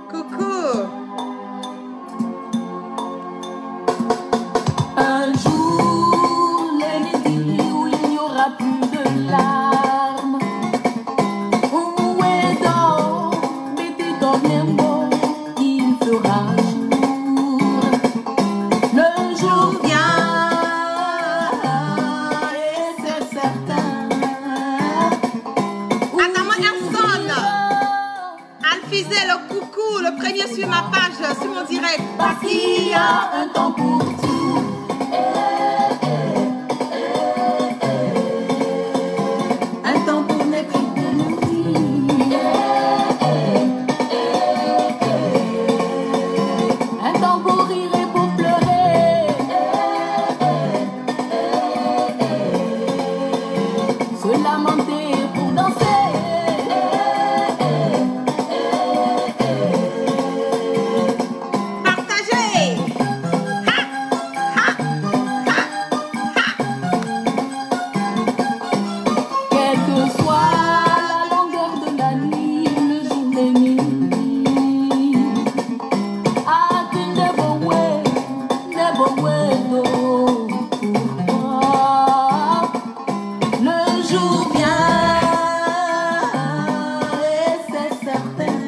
Coucou. Un jour, l'ennemi où il n'y aura plus de larmes. Où est donc, mettez ton bien beau, il fera jour. Le jour vient, et c'est certain. Attends-moi, Erson. Alphysé, le coucou, le premier sur ma page, sur mon direct. Parce qu'il y a un temps pour tout. Un temps pour naître et pour mourir. Un temps pour rire et pour pleurer. Se lamenter pour danser. Partagez. Quelle que soit la longueur de la nuit, le jour et nuit. I can never wait, no. Pourquoi? Le jour vient, et c'est certain.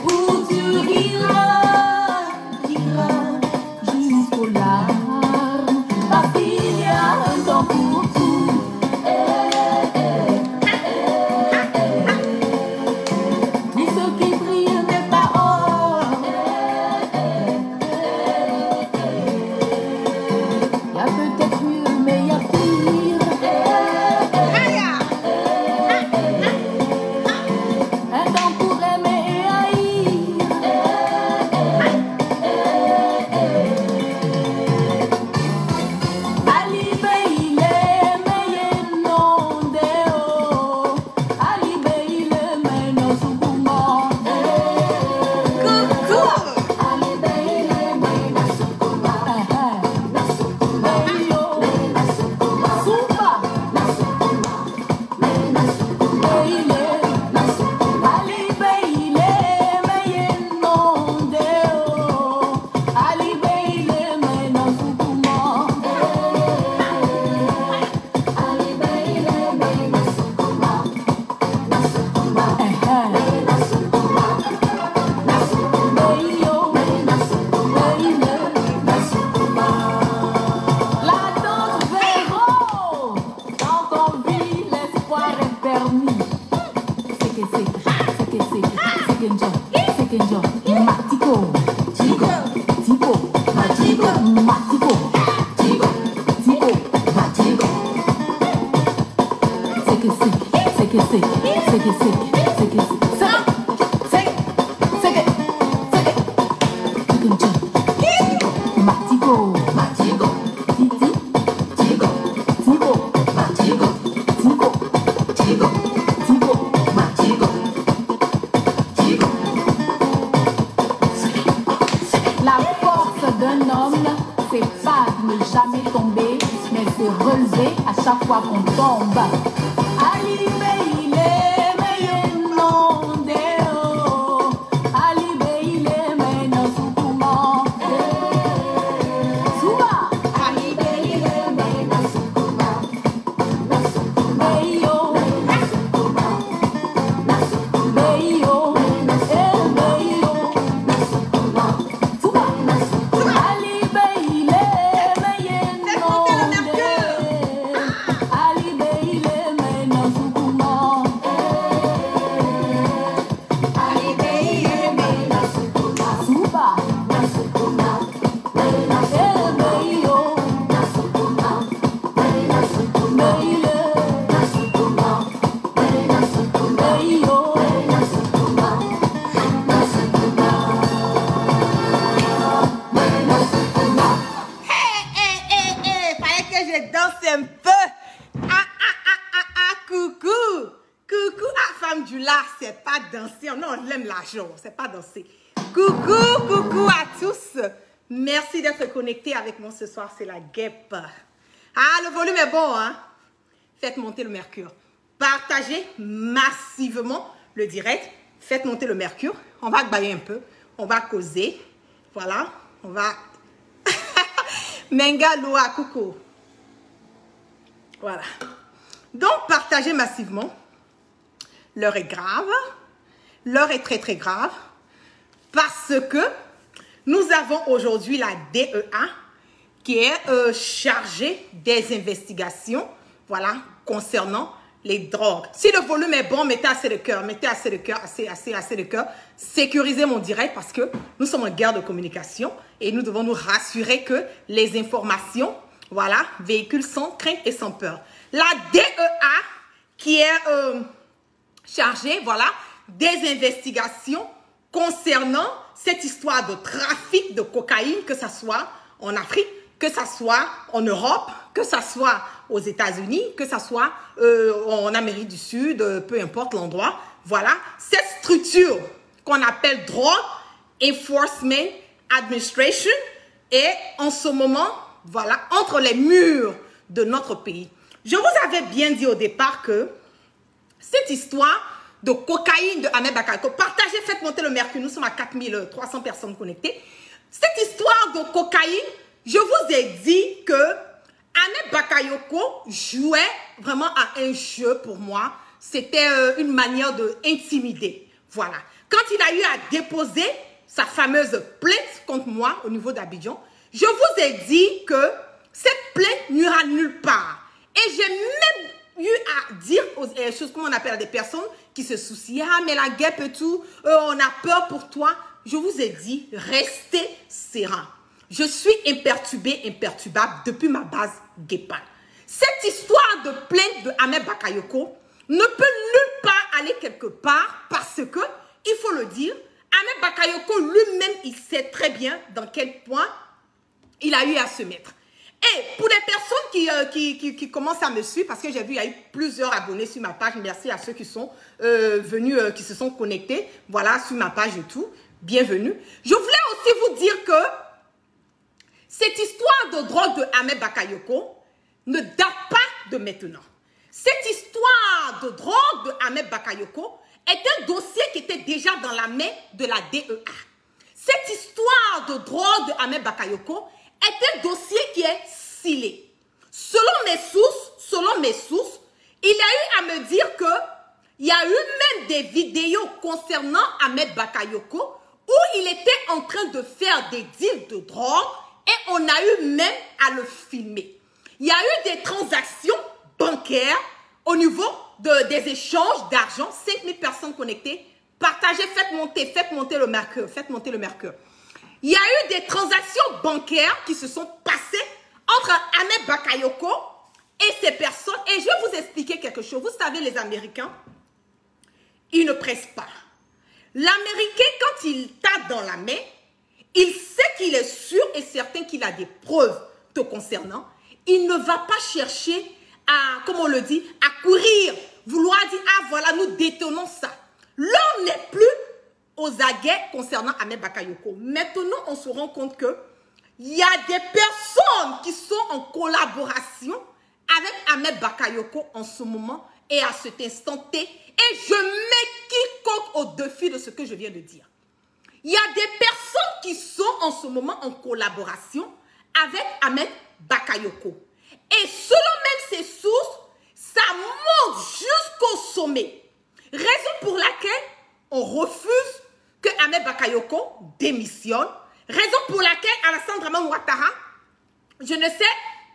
Où tu iras jusqu'aux larmes. Parce qu'il y a un temps pour tout. Ni ce qui brille n'est pas or. Y a peut-être mieux, mais y a pire. Un temps pour aimer et haïr. Ali Beile meye nondeo. Ali Beile me no sukumbo. Coucou. Ali Beile me no sukumbo. Beyo. Supa. Beile. Ali Beile meye nondeo. Ali Beile me no sukumbo. Ali Beile me no sukumbo. Beyo. Beile. La danse véro. Quand on vit, l'espoir est permis. Sekenjo, matiko, tigo, matiko, matiko. La force d'un homme, c'est pas de ne jamais tomber, mais c'est relever à chaque fois qu'on tombe. Ali Beile meye nondeo. Ali Beile me no sukumo. Suba. Ali Beile me no sukumo. Beyo. Beyo. Beyo. Suba. Ali Beile meye nondeo. Ali Beile me no sukumo. Ali Beile me no sukumo. Suba. Beyo. Fallait que je danse un peu. Coucou. Coucou. Ah, femme du lard, c'est pas danser. Non, je l'aime l'argent, c'est pas danser. Coucou à tous. Merci d'être connectés avec moi ce soir, c'est la guêpe. Ah, le volume est bon, hein? Faites monter le mercure. Partagez massivement le direct. faites monter le mercure. On va bailler un peu. On va causer. Voilà. On va... Menga Loa Coucou. Voilà. Donc, partagez massivement. L'heure est grave. L'heure est très, très grave. Parce que nous avons aujourd'hui la DEA qui est chargée des investigations, voilà, concernant les drogues. Si le volume est bon, mettez assez de cœur, mettez assez de cœur, assez de cœur. Sécurisez mon direct parce que nous sommes en guerre de communication et nous devons nous rassurer que les informations, voilà, véhiculent sans crainte et sans peur. La DEA qui est chargée, voilà, des investigations concernant cette histoire de trafic de cocaïne, que ce soit en Afrique, que ce soit en Europe, que ce soit aux États-Unis, que ce soit en Amérique du Sud, peu importe l'endroit. Voilà, cette structure qu'on appelle Drug Enforcement Administration est en ce moment, voilà, entre les murs de notre pays. Je vous avais bien dit au départ que cette histoire de cocaïne de Ahmed Bakayoko, partagez, faites monter le mercure, nous sommes à 4300 personnes connectées. Cette histoire de cocaïne, je vous ai dit que Ahmed Bakayoko jouait vraiment à un jeu pour moi. C'était une manière d'intimider. Voilà. Quand il a eu à déposer sa fameuse plainte contre moi au niveau d'Abidjan, je vous ai dit que cette plainte n'ira nulle part. Et j'ai même eu à dire aux choses comme on appelle à des personnes qui se soucient. Ah, mais la guêpe et tout, on a peur pour toi. Je vous ai dit, restez serein. Je suis imperturbable depuis ma base guépale. Cette histoire de plainte de Ahmed Bakayoko ne peut nulle part aller quelque part parce que, il faut le dire, Ahmed Bakayoko lui-même, il sait très bien dans quel point il a eu à se mettre. Et pour les personnes qui commencent à me suivre, parce que j'ai vu, il y a eu plusieurs abonnés sur ma page. Merci à ceux qui sont venus, qui se sont connectés, voilà, sur ma page et tout. Bienvenue. Je voulais aussi vous dire que cette histoire de drogue de Ahmed Bakayoko ne date pas de maintenant. Cette histoire de drogue de Ahmed Bakayoko est un dossier qui était déjà dans la main de la DEA. Cette histoire de drogue de Ahmed Bakayoko est un dossier qui est scellé. Selon mes sources, il a eu à me dire que il y a eu même des vidéos concernant Ahmed Bakayoko où il était en train de faire des deals de drogue et on a eu même à le filmer. Il y a eu des transactions bancaires au niveau des échanges d'argent, 5000 personnes connectées. Partagez, faites monter le mercure, faites monter le mercure. Il y a eu des transactions bancaires qui se sont passées entre Ahmed Bakayoko et ces personnes. Et je vais vous expliquer quelque chose. Vous savez, les Américains, ils ne pressent pas. L'Américain, quand il tape dans la main, il sait qu'il est sûr et certain qu'il a des preuves te concernant. Il ne va pas chercher à, comme on le dit, à courir, vouloir dire, ah voilà, nous détenons ça. L'homme n'est plus aux aguets concernant Ahmed Bakayoko. Maintenant, on se rend compte que il y a des personnes qui sont en collaboration avec Ahmed Bakayoko en ce moment et à cet instant T. Et je mets quiconque au défi de ce que je viens de dire. Il y a des personnes qui sont en ce moment en collaboration avec Ahmed Bakayoko. Et selon même ces sources, ça monte jusqu'au sommet. Raison pour laquelle on refuse que Ahmed Bakayoko démissionne. Raison pour laquelle Alassane Dramane Ouattara, je ne sais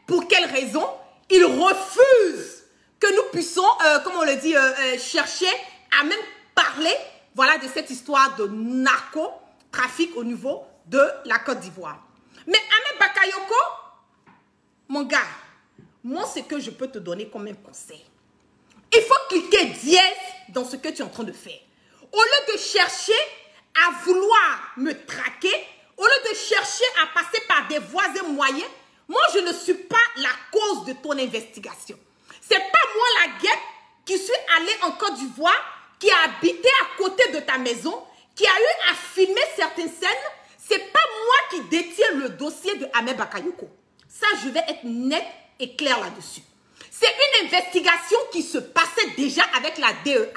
pour quelle raison, il refuse que nous puissions, comme on le dit, chercher à même parler, voilà, de cette histoire de narcotrafic au niveau de la Côte d'Ivoire. Mais Ahmed Bakayoko, mon gars, moi, ce que je peux te donner comme un conseil, il faut cliquer dièse dans ce que tu es en train de faire. Au lieu de chercher à vouloir me traquer, au lieu de chercher à passer par des voies et moyens, moi, je ne suis pas la cause de ton investigation. C'est pas moi la guêpe qui suis allée en Côte d'Ivoire, qui a habité à côté de ta maison, qui a eu à filmer certaines scènes. C'est pas moi qui détiens le dossier de Ahmed Bakayoko. Ça, je vais être net et clair là-dessus. C'est une investigation qui se passait déjà avec la DEA.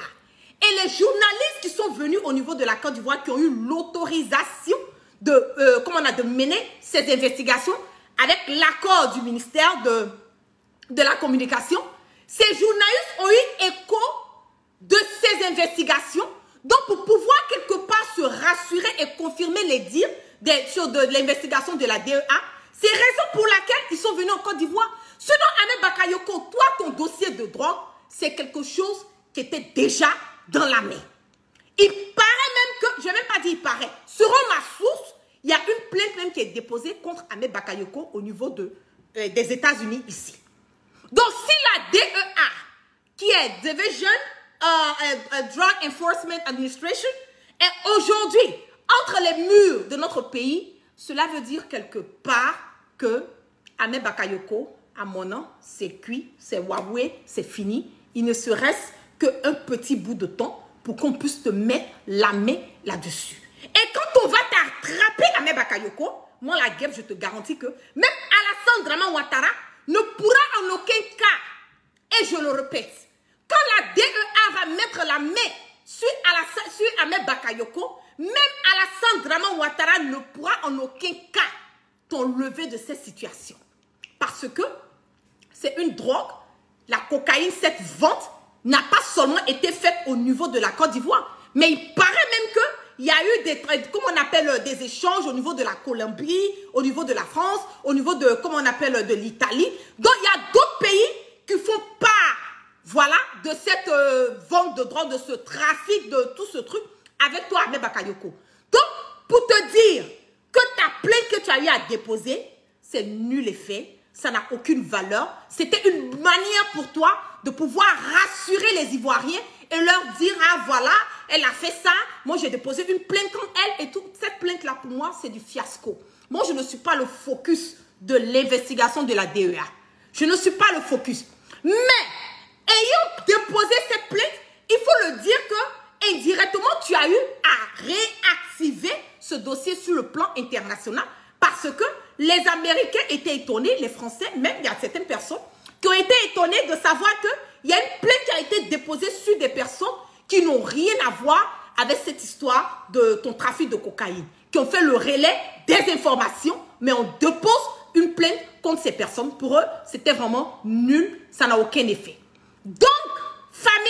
Et les journalistes qui sont venus au niveau de la Côte d'Ivoire, qui ont eu l'autorisation de mener ces investigations avec l'accord du ministère de la Communication, ces journalistes ont eu écho de ces investigations. Donc, pour pouvoir quelque part se rassurer et confirmer les dires sur de l'investigation de la DEA, c'est la raison pour laquelle ils sont venus en Côte d'Ivoire. Sinon, Ahmed Bakayoko, toi, ton dossier de drogue, c'est quelque chose qui était déjà dans la main. Il paraît même que, je ne vais même pas dire il paraît, selon ma source, il y a une plainte même qui est déposée contre Ahmed Bakayoko au niveau des États-Unis ici. Donc, si la DEA, qui est Division Drug Enforcement Administration, est aujourd'hui entre les murs de notre pays, cela veut dire quelque part que Ahmed Bakayoko, à mon nom, c'est cuit, c'est Huawei, c'est fini. Il ne se reste qu'un petit bout de temps pour qu'on puisse te mettre la main là-dessus. Et quand on va t'attraper Ahmed Bakayoko, moi la guêpe, je te garantis que même Alassane Draman Ouattara ne pourra en aucun cas, et je le répète, quand la DEA va mettre la main sur Ahmed Bakayoko, même Alassane Draman Ouattara ne pourra en aucun cas t'enlever de cette situation. Parce que c'est une drogue, la cocaïne, cette vente n'a pas seulement été faite au niveau de la Côte d'Ivoire, mais il paraît même qu'il y a eu des, comment on appelle, des échanges au niveau de la Colombie, au niveau de la France, au niveau de, comment on appelle, de l'Italie. Donc il y a d'autres pays qui font part, voilà, de cette vente de drogue, de ce trafic, de tout ce truc, avec toi, Ahmed Bakayoko. Donc, pour te dire que ta plainte que tu as eu à déposer, c'est nul effet, ça n'a aucune valeur. C'était une manière pour toi de pouvoir rassurer les Ivoiriens et leur dire, ah voilà, elle a fait ça, moi j'ai déposé une plainte contre elle et tout. Cette plainte-là, pour moi, c'est du fiasco. Moi, je ne suis pas le focus de l'investigation de la DEA. Je ne suis pas le focus. Mais, ayant déposé cette plainte, il faut le dire que indirectement, tu as eu à réactiver ce dossier sur le plan international parce que les Américains étaient étonnés, les Français, même il y a certaines personnes qui ont été étonnées de savoir qu'il y a une plainte qui a été déposée sur des personnes qui n'ont rien à voir avec cette histoire de ton trafic de cocaïne, qui ont fait le relais des informations, mais on dépose une plainte contre ces personnes. Pour eux, c'était vraiment nul, ça n'a aucun effet. Donc, famille,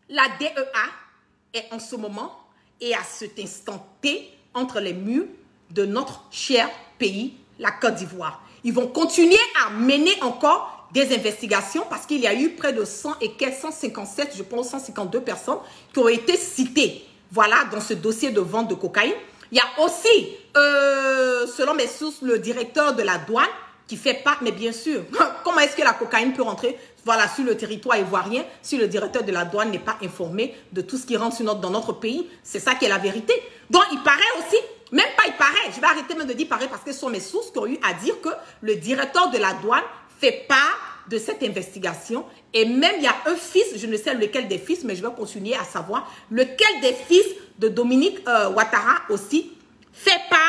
la DEA est en ce moment et à cet instant T entre les murs de notre cher pays, la Côte d'Ivoire. Ils vont continuer à mener encore des investigations parce qu'il y a eu près de 100 et 157, je pense 152 personnes qui ont été citées, voilà, dans ce dossier de vente de cocaïne. Il y a aussi, selon mes sources, le directeur de la douane qui fait pas, mais bien sûr, comment est-ce que la cocaïne peut rentrer, voilà, sur le territoire ivoirien si le directeur de la douane n'est pas informé de tout ce qui rentre dans notre pays? C'est ça qui est la vérité. Donc, il paraît aussi, même pas il paraît, je vais arrêter même de dire paraît parce que ce sont mes sources qui ont eu à dire que le directeur de la douane fait part de cette investigation. Et même, il y a un fils, je ne sais lequel des fils, mais je vais continuer à savoir lequel des fils de Dominique Ouattara aussi fait part,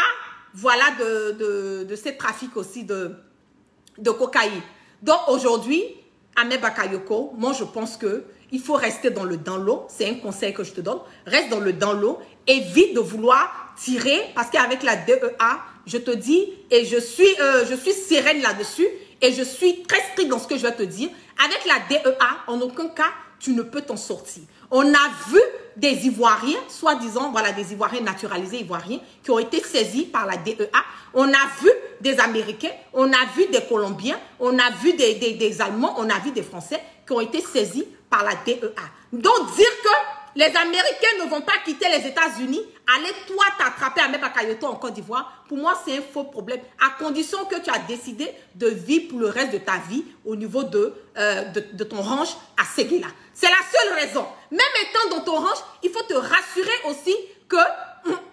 voilà, de ces trafics aussi de cocaïne. Donc, aujourd'hui, Ahmed Bakayoko, moi, je pense qu'il faut rester dans l'eau. C'est un conseil que je te donne. Reste dans l'eau. Évite de vouloir tirer, parce qu'avec la DEA, je te dis, et je suis sereine là-dessus, et je suis très stricte dans ce que je vais te dire. Avec la DEA, en aucun cas, tu ne peux t'en sortir. On a vu des Ivoiriens, soi-disant, voilà, des Ivoiriens naturalisés Ivoiriens, qui ont été saisis par la DEA. On a vu des Américains, on a vu des Colombiens, on a vu des Allemands, on a vu des Français qui ont été saisis par la DEA. Donc, dire que les Américains ne vont pas quitter les États-Unis, aller toi t'attraper à Ahmed Bakayoko en Côte d'Ivoire, pour moi c'est un faux problème, à condition que tu as décidé de vivre pour le reste de ta vie au niveau de ton ranch à Séguéla. C'est la seule raison. Même étant dans ton ranch, il faut te rassurer aussi que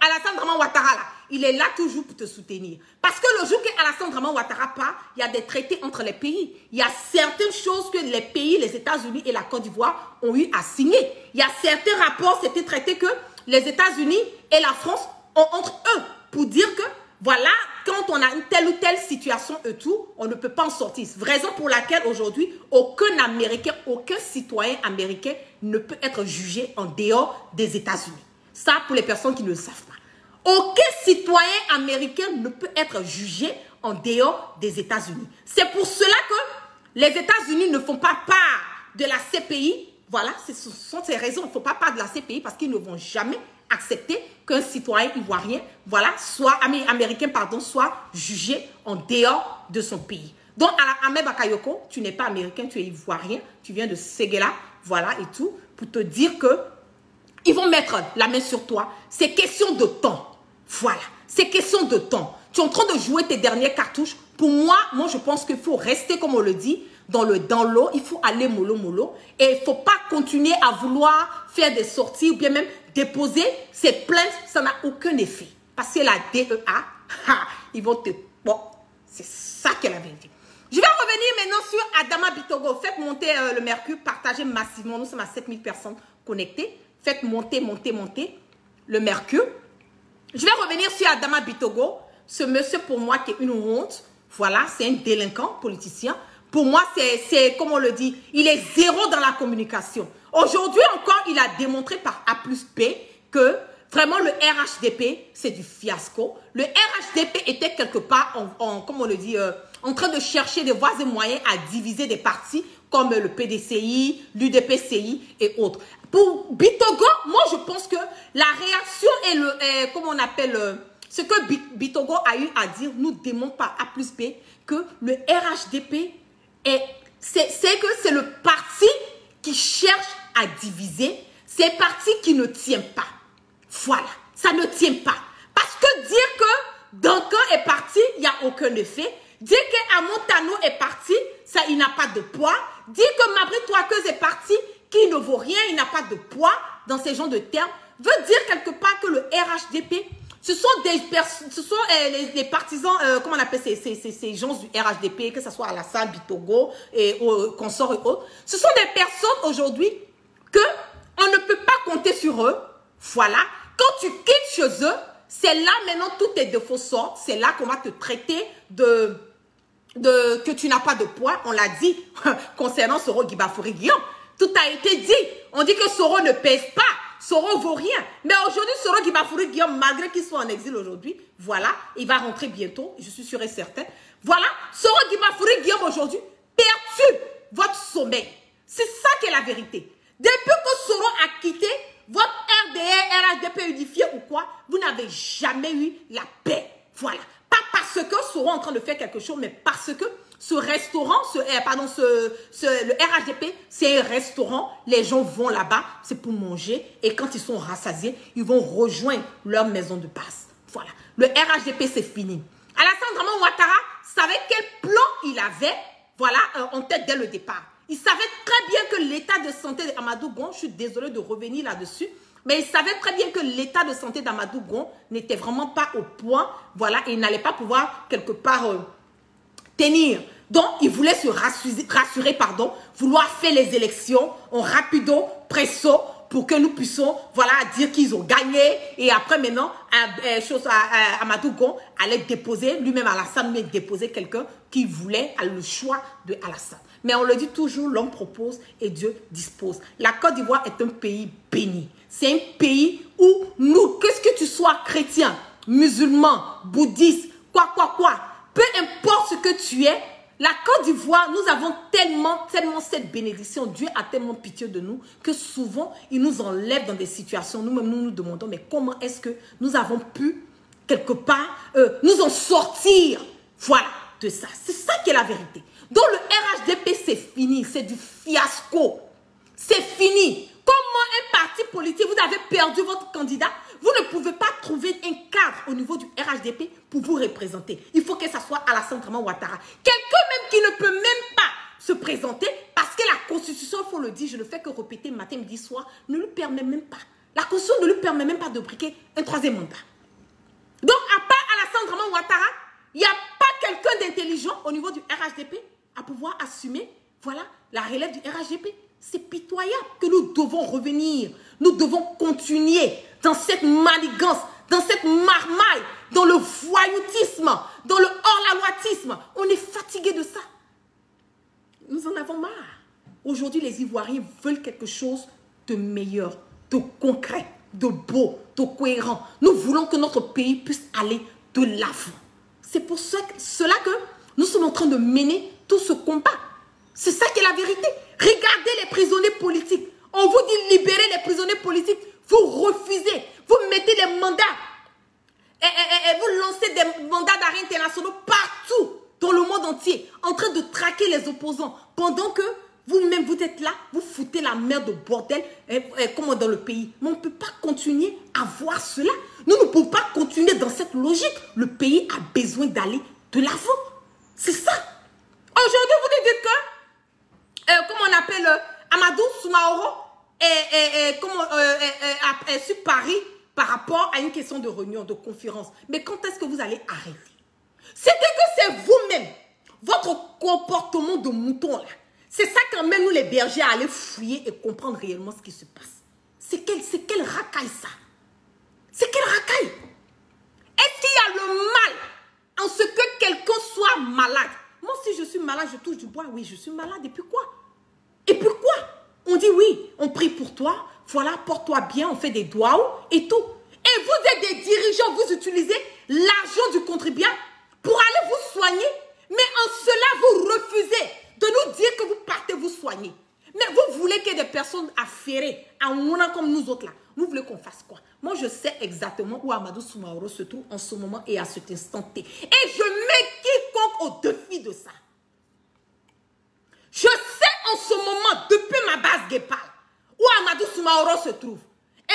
Alassane Draman Ouattara, là, il est là toujours pour te soutenir. Parce que le jour qu'Alassane Draman Ouattara part, il y a des traités entre les pays. Il y a certaines choses que les pays, les États-Unis et la Côte d'Ivoire ont eu à signer. Il y a certains rapports, c'était traité que les États-Unis et la France ont entre eux pour dire que, voilà, quand on a une telle ou telle situation et tout, on ne peut pas en sortir. Raison pour laquelle aujourd'hui, aucun Américain, aucun citoyen américain ne peut être jugé en dehors des États-Unis. Ça, pour les personnes qui ne le savent pas. Aucun citoyen américain ne peut être jugé en dehors des États-Unis. C'est pour cela que les États-Unis ne font pas part de la CPI. Voilà, ce sont ces raisons. Ils ne font pas part de la CPI parce qu'ils ne vont jamais accepter qu'un citoyen ivoirien, voilà, soit américain, pardon, soit jugé en dehors de son pays. Donc, Ahmed Bakayoko, tu n'es pas américain, tu es ivoirien, tu viens de Séguéla, voilà, et tout, pour te dire que ils vont mettre la main sur toi. C'est question de temps. Voilà, c'est question de temps. Tu es en train de jouer tes dernières cartouches. Pour moi, je pense qu'il faut rester, comme on le dit, dans l'eau. Il faut aller mollo. Et il ne faut pas continuer à vouloir faire des sorties ou bien même déposer ces plaintes. Ça n'a aucun effet. Parce que la DEA, ils vont te... Bon, c'est ça qui est la vérité. Je vais revenir maintenant sur Adama Bitogo. Faites monter le mercure, partagez massivement. Nous sommes à 7000 personnes connectées. Faites monter le mercure. Je vais revenir sur Adama Bitogo. Ce monsieur, pour moi, qui est une honte. Voilà, c'est un délinquant politicien. Pour moi, c'est comme on le dit, il est zéro dans la communication. Aujourd'hui encore, il a démontré par A plus B que vraiment le RHDP, c'est du fiasco. Le RHDP était quelque part, comme on le dit, en train de chercher des voies et moyens à diviser des partis comme le PDCI, l'UDPCI et autres. Pour Bitogo, moi je pense que la réaction et comment on appelle, ce que Bitogo a eu à dire nous démontre par A plus B que le RHDP c'est que c'est le parti qui cherche à diviser, c'est le parti qui ne tient pas. Voilà, ça ne tient pas. Parce que dire que Duncan est parti, il n'y a aucun effet. Dire que Amontano est parti, ça, il n'a pas de poids. Dire que Mabri Touakeuse est parti, qui ne vaut rien, il n'a pas de poids dans ces genres de termes, veut dire quelque part que le RHDP, ce sont les partisans, comment on appelle ces gens du RHDP, que ce soit Alassane, Bitogo et consorts et autres. Ce sont des personnes aujourd'hui qu'on ne peut pas compter sur eux. Voilà. Quand tu quittes chez eux, c'est là maintenant tous tes défauts sortent. C'est là qu'on va te traiter que tu n'as pas de poids. On l'a dit concernant Soro Guibafouri Guillaume. Tout a été dit. On dit que Soro ne pèse pas. Soro vaut rien. Mais aujourd'hui, Soro Guibafouri Guillaume, malgré qu'il soit en exil aujourd'hui, voilà, il va rentrer bientôt, je suis sûre et certaine. Voilà, Soro Guibafouri Guillaume aujourd'hui perturbe votre sommeil. C'est ça qui est la vérité. Depuis que Soro a quitté votre RDR, RHDP unifié ou quoi, vous n'avez jamais eu la paix. Voilà. Pas parce que Soro est en train de faire quelque chose, mais parce que ce restaurant, le RHDP, c'est un restaurant. Les gens vont là-bas, c'est pour manger. Et quand ils sont rassasiés, ils vont rejoindre leur maison de passe. Voilà. Le RHDP, c'est fini. Alassane Draman Ouattara savait quel plan il avait, voilà, en tête dès le départ. Il savait très bien que l'état de santé d'Amadou Gon, je suis désolée de revenir là-dessus, mais il savait très bien que l'état de santé d'Amadou Gon n'était vraiment pas au point, voilà, et il n'allait pas pouvoir quelque part tenir. Donc, il voulait se rassurer, vouloir faire les élections en rapido, presso, pour que nous puissions, voilà, dire qu'ils ont gagné. Et après, maintenant, Amadou Gon allait déposer, lui-même Alassane, mais déposer quelqu'un qui voulait le choix de Alassane. Mais on le dit toujours, l'homme propose et Dieu dispose. La Côte d'Ivoire est un pays béni. C'est un pays où nous, qu'est-ce que tu sois chrétien, musulman, bouddhiste, quoi, peu importe ce que tu es, la Côte d'Ivoire, nous avons tellement cette bénédiction. Dieu a tellement pitié de nous que souvent, il nous enlève dans des situations. Nous-mêmes, nous nous demandons, mais comment est-ce que nous avons pu, quelque part, nous en sortir, voilà, de ça. C'est ça qui est la vérité. Donc, le RHDP, c'est fini. C'est du fiasco. C'est fini. Comment un parti politique, vous avez perdu votre candidat, vous ne pouvez pas trouver un cadre au niveau du RHDP pour vous représenter. Il faut que ça soit Alassane Draman Ouattara. Quelqu'un même qui ne peut même pas se présenter parce que la Constitution, il faut le dire, je ne fais que répéter matin, midi, soir, ne lui permet même pas. La Constitution ne lui permet même pas de briquer un troisième mandat. Donc, à part Alassane Draman Ouattara, il n'y a pas quelqu'un d'intelligent au niveau du RHDP à pouvoir assumer, voilà, la relève du RHDP. C'est pitoyable que nous devons revenir. Nous devons continuer dans cette manigance, dans cette marmaille, dans le voyoutisme, dans le hors-la-loitisme. On est fatigué de ça. Nous en avons marre. Aujourd'hui, les Ivoiriens veulent quelque chose de meilleur, de concret, de beau, de cohérent. Nous voulons que notre pays puisse aller de l'avant. C'est pour cela que nous sommes en train de mener tout ce combat. C'est ça qui est la vérité. Regardez les prisonniers politiques. On vous dit libérer les prisonniers politiques. Vous refusez. Vous mettez des mandats. Et vous lancez des mandats d'arrêt internationaux partout dans le monde entier, en train de traquer les opposants. Pendant que vous-même, vous êtes là, vous foutez la merde de bordel comme dans le pays. Mais on ne peut pas continuer à voir cela. Nous ne pouvons pas continuer dans cette logique. Le pays a besoin d'aller de l'avant. C'est ça. Aujourd'hui, vous nous dites que, comment on appelle, Amadou Soumaoro est sur Paris par rapport à une question de réunion, de conférence. Mais quand est-ce que vous allez arrêter? C'était que c'est vous-même, votre comportement de mouton là. C'est ça qui emmène nous les bergers à aller fouiller et comprendre réellement ce qui se passe. C'est quelle racaille ça? C'est quelle racaille? Est-ce qu'il y a le mal en ce que quelqu'un soit malade? Moi, si je suis malade, je touche du bois. Oui, je suis malade. Et puis quoi? Et puis quoi? On dit oui, on prie pour toi. Voilà, porte-toi bien, on fait des doigts et tout. Et vous êtes des dirigeants, vous utilisez l'argent du contribuable pour aller vous soigner. Mais en cela, vous refusez de nous dire que vous partez vous soigner. Mais vous voulez qu'il y ait des personnes affairées, en mourant comme nous autres là. Vous voulez qu'on fasse quoi? Moi, je sais exactement où Amadou Soumaoro se trouve en ce moment et à cet instant T. Et je mets quiconque au défi de ça. Je sais en ce moment, depuis ma base Guépal, où Amadou Soumaoro se trouve.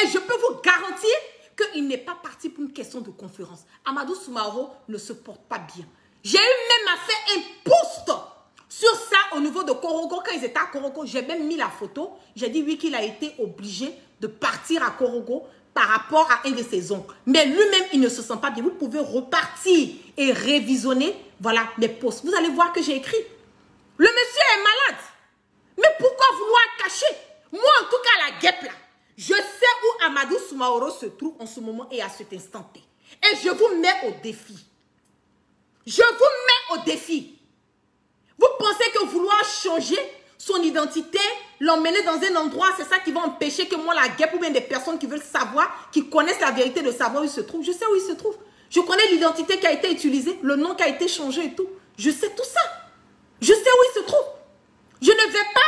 Et je peux vous garantir qu'il n'est pas parti pour une question de conférence. Amadou Soumaoro ne se porte pas bien. J'ai eu même à faire un post sur ça au niveau de Korogo. Quand ils étaient à Korogo, j'ai même mis la photo. J'ai dit oui qu'il a été obligé de partir à Korogo par rapport à un de ses oncles. Mais lui-même, il ne se sent pas bien. Vous pouvez repartir et révisionner, voilà, mes posts. Vous allez voir que j'ai écrit. Le monsieur est malade. Mais pourquoi vouloir cacher? Moi, en tout cas, la guêpe là, je sais où Amadou Soumaoro se trouve en ce moment et à cet instant T. Et je vous mets au défi. Je vous mets au défi. Vous pensez que vouloir changer son identité, l'emmener dans un endroit, c'est ça qui va empêcher que moi, la guêpe ou bien des personnes qui veulent savoir, qui connaissent la vérité de savoir où il se trouve. Je sais où il se trouve. Je connais l'identité qui a été utilisée, le nom qui a été changé et tout. Je sais tout ça. Je sais où il se trouve. Je ne vais pas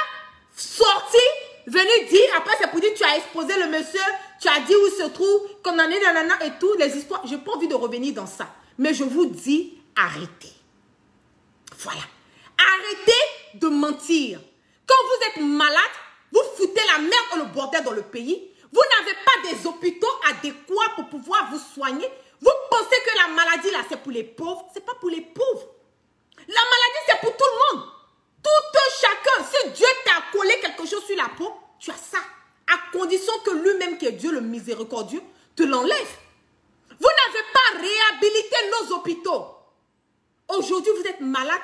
sortir, venir dire, après c'est pour dire tu as exposé le monsieur, tu as dit où il se trouve, qu'on en est nanana et tout, les histoires. Je n'ai pas envie de revenir dans ça. Mais je vous dis, arrêtez. Voilà. Arrêtez de mentir. Quand vous êtes malade, vous foutez la merde et le bordel dans le pays. Vous n'avez pas des hôpitaux adéquats pour pouvoir vous soigner. Vous pensez que la maladie là, c'est pour les pauvres. Ce n'est pas pour les pauvres. La maladie, c'est pour tout le monde. Tout chacun. Si Dieu t'a collé quelque chose sur la peau, tu as ça. À condition que lui-même, qui est Dieu le miséricordieux, te l'enlève. Vous n'avez pas réhabilité nos hôpitaux. Aujourd'hui, vous êtes malade.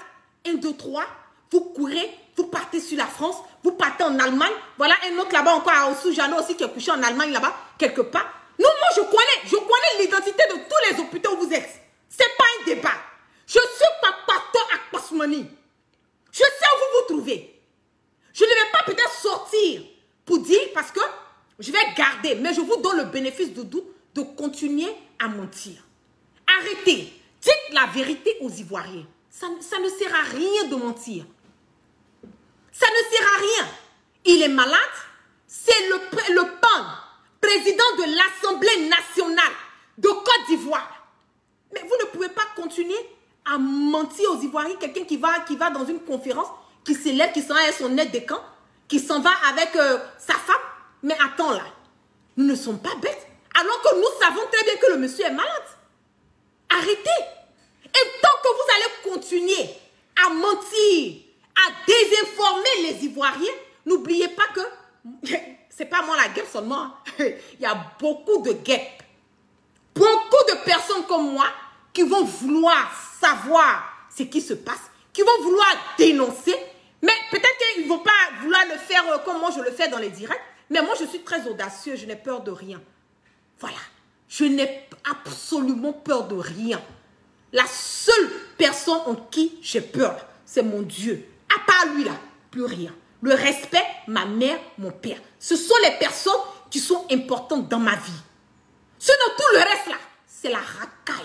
1, 2, 3. Vous courez. Vous partez sur la France. Vous partez en Allemagne. Voilà un autre là-bas encore à Ossou-Jano aussi qui est couché en Allemagne là-bas, quelque part. Non, moi, je connais l'identité de tous les hôpitaux où vous êtes. Ce n'est pas un débat. Je suis pas partout à Kosmoni. Je sais où vous vous trouvez. Je ne vais pas peut-être sortir pour dire parce que je vais garder. Mais je vous donne le bénéfice du doute de continuer à mentir. Arrêtez. Dites la vérité aux Ivoiriens. Ça ne sert à rien de mentir. Ça ne sert à rien. Il est malade. C'est le PAN, président de l'Assemblée nationale de Côte d'Ivoire. Mais vous ne pouvez pas continuer à mentir aux Ivoiriens. Quelqu'un qui va dans une conférence, qui s'élève, qui s'en va avec son aide de camp, qui s'en va avec sa femme. Mais attends là, nous ne sommes pas bêtes. Alors que nous savons très bien que le monsieur est malade. Arrêtez. Et tant que vous allez continuer à mentir, à désinformer les Ivoiriens, n'oubliez pas que c'est pas moi la guêpe seulement. Il y a beaucoup de guêpes. Beaucoup de personnes comme moi qui vont vouloir savoir ce qui se passe, qui vont vouloir dénoncer, mais peut-être qu'ils ne vont pas vouloir le faire comme moi je le fais dans les directs, mais moi je suis très audacieux, je n'ai peur de rien. Voilà. Je n'ai absolument peur de rien. La seule personne en qui j'ai peur, c'est mon Dieu. À part lui, là, plus rien. Le respect, ma mère, mon père. Ce sont les personnes qui sont importantes dans ma vie. Sinon, tout le reste, là, c'est la racaille.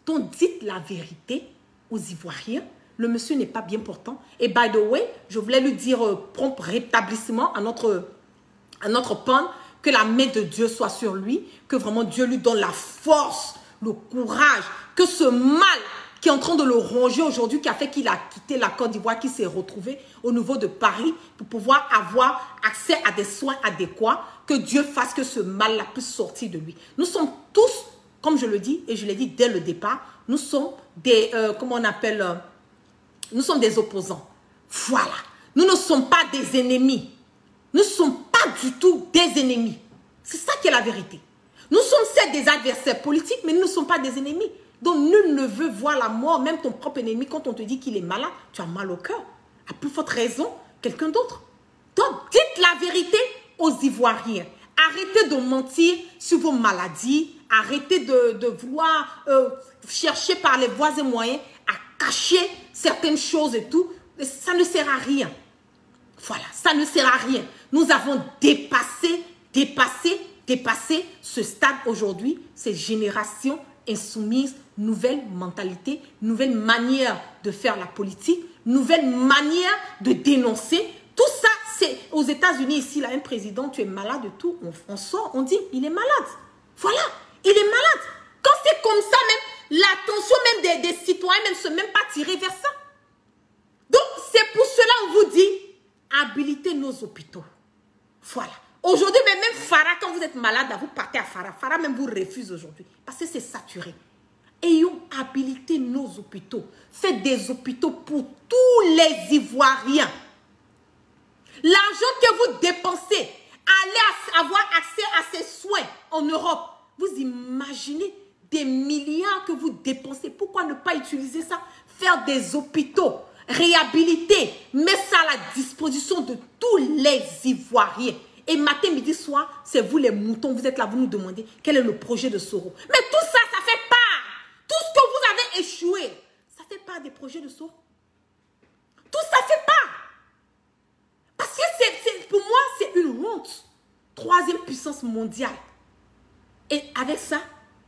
Donc, dites la vérité aux Ivoiriens. Le monsieur n'est pas bien portant. Et by the way, je voulais lui dire prompt rétablissement à notre pan, que la main de Dieu soit sur lui, que vraiment Dieu lui donne la force, le courage, que ce mal qui est en train de le ronger aujourd'hui, qui a fait qu'il a quitté la Côte d'Ivoire, qui s'est retrouvé au niveau de Paris pour pouvoir avoir accès à des soins adéquats, que Dieu fasse que ce mal-là puisse sortir de lui. Nous sommes tous, comme je le dis, et je l'ai dit dès le départ, nous sommes des, comment on appelle, nous sommes des opposants. Voilà. Nous ne sommes pas des ennemis. Nous ne sommes pas du tout des ennemis. C'est ça qui est la vérité. Nous sommes certes des adversaires politiques, mais nous ne sommes pas des ennemis. Donc, nul ne veut voir la mort, même ton propre ennemi, quand on te dit qu'il est malade, tu as mal au cœur. À plus forte raison, quelqu'un d'autre. Donc, dites la vérité aux Ivoiriens. Arrêtez de mentir sur vos maladies. Arrêtez de vouloir chercher par les voies et moyens à cacher certaines choses et tout. Ça ne sert à rien. Voilà, ça ne sert à rien. Nous avons dépassé ce stade aujourd'hui, ces générations insoumises, nouvelle mentalité, nouvelle manière de faire la politique, nouvelle manière de dénoncer. Tout ça, c'est aux États-Unis ici, là, un président, tu es malade et tout, on sort, on dit, il est malade. Voilà, il est malade. Quand c'est comme ça, même l'attention même des citoyens ne se même pas tirée vers ça. Donc, c'est pour cela qu'on vous dit, habilitez nos hôpitaux. Voilà. Aujourd'hui, même Farah, quand vous êtes malade, vous partez à Farah. Farah même vous refuse aujourd'hui. Parce que c'est saturé. Ayons habilité nos hôpitaux. Faites des hôpitaux pour tous les Ivoiriens. L'argent que vous dépensez, allez avoir accès à ces soins en Europe. Vous imaginez des milliards que vous dépensez. Pourquoi ne pas utiliser ça? Faire des hôpitaux, réhabiliter, mettre ça à la disposition de tous les Ivoiriens. Et matin, midi, soir, c'est vous les moutons, vous êtes là, vous nous demandez quel est le projet de Soro. Mais tout ça, ça fait part. Tout ce que vous avez échoué, ça fait part des projets de Soro. Tout ça fait part. Parce que pour moi, c'est une honte. 3e puissance mondiale. Et avec ça,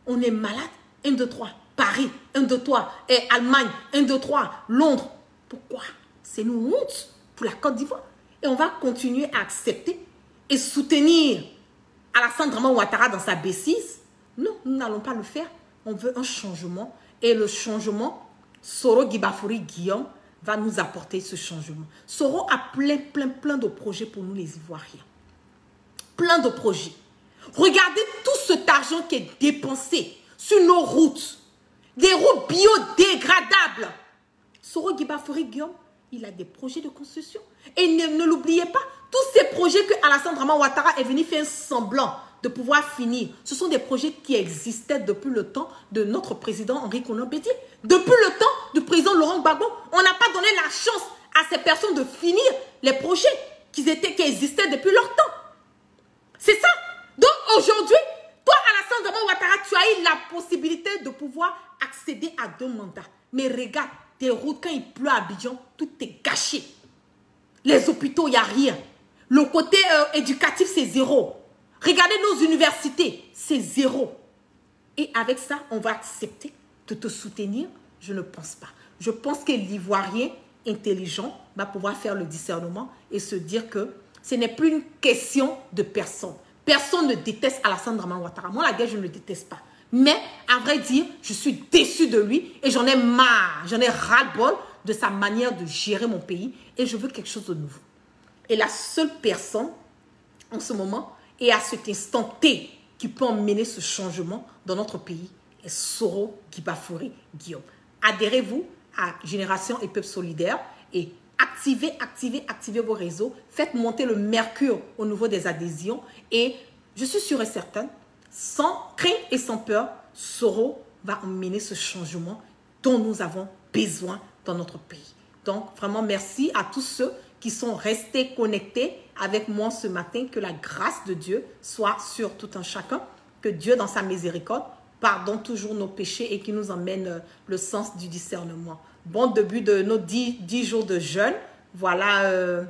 on est malade. 1, 2, 3. Paris, 1, 2, 3. Et Allemagne, 1, 2, 3. Londres. Pourquoi? C'est une honte pour la Côte d'Ivoire. Et on va continuer à accepter et soutenir Alassane Dramane Ouattara dans sa bêtise. Non, nous n'allons pas le faire. On veut un changement. Et le changement, Soro Guibafouri Guillaume va nous apporter ce changement. Soro a plein de projets pour nous les Ivoiriens. Plein de projets. Regardez tout cet argent qui est dépensé sur nos routes. Des routes biodégradables. Soro Guibafouri Guillaume, il a des projets de construction. Et ne l'oubliez pas, tous ces projets que Alassane Dramane Ouattara est venu faire un semblant de pouvoir finir, ce sont des projets qui existaient depuis le temps de notre président Henri Konan Bédié. Depuis le temps du président Laurent Gbagbo, on n'a pas donné la chance à ces personnes de finir les projets qui existaient depuis leur temps. C'est ça. Donc aujourd'hui, toi Alassane Dramane Ouattara, tu as eu la possibilité de pouvoir accéder à 2 mandats. Mais regarde, tes routes, quand il pleut à Abidjan, tout est gâché. Les hôpitaux, il n'y a rien. Le côté éducatif, c'est 0. Regardez nos universités, c'est 0. Et avec ça, on va accepter de te soutenir? Je ne pense pas. Je pense que l'Ivoirien intelligent va pouvoir faire le discernement et se dire que ce n'est plus une question de personne. Personne ne déteste Alassane Dramane Ouattara. Moi, la guerre, je ne le déteste pas. Mais, à vrai dire, je suis déçue de lui et j'en ai marre, j'en ai ras-le-bol de sa manière de gérer mon pays et je veux quelque chose de nouveau. Et la seule personne, en ce moment, et à cet instant T, qui peut emmener ce changement dans notre pays, est Soro Guibafouri Guillaume. Adhérez-vous à Génération et Peuple Solidaire et activez vos réseaux. Faites monter le mercure au niveau des adhésions et je suis sûre et certaine, sans crainte et sans peur, Soro va emmener ce changement dont nous avons besoin dans notre pays. Donc, vraiment, merci à tous ceux qui sont restés connectés avec moi ce matin. Que la grâce de Dieu soit sur tout un chacun. que Dieu, dans sa miséricorde, pardonne toujours nos péchés et qui nous emmène le sens du discernement. Bon début de nos 10 jours de jeûne. Voilà,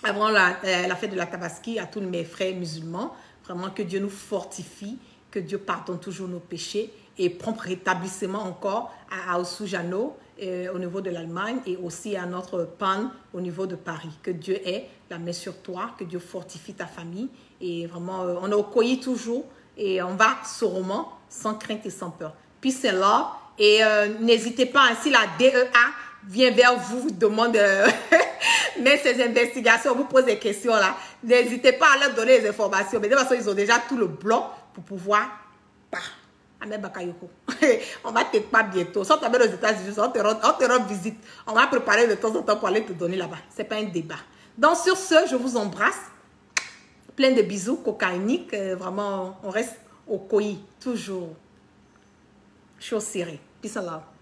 avant la fête de la Tabaski, à tous mes frères musulmans. Vraiment que Dieu nous fortifie, que Dieu pardonne toujours nos péchés et prompt rétablissement encore à Ossujano au niveau de l'Allemagne et aussi à notre PAN au niveau de Paris. Que Dieu ait la main sur toi, que Dieu fortifie ta famille et vraiment, on est au Koyi toujours et on va sûrement sans crainte et sans peur. Peace and love et n'hésitez pas, si la DEA vient vers vous, vous demande mais ces investigations, vous pose des questions là, n'hésitez pas à leur donner les informations, mais de toute façon, ils ont déjà tout le bloc pour pouvoir on va te pas bientôt. Sans t'amener aux États-Unis, on te rend visite. On va préparer de temps en temps pour aller te donner là-bas. Ce n'est pas un débat. Donc, sur ce, je vous embrasse. Plein de bisous cocaïniques. Vraiment, on reste au Koyi. Toujours. Chaud serré. Peace and love.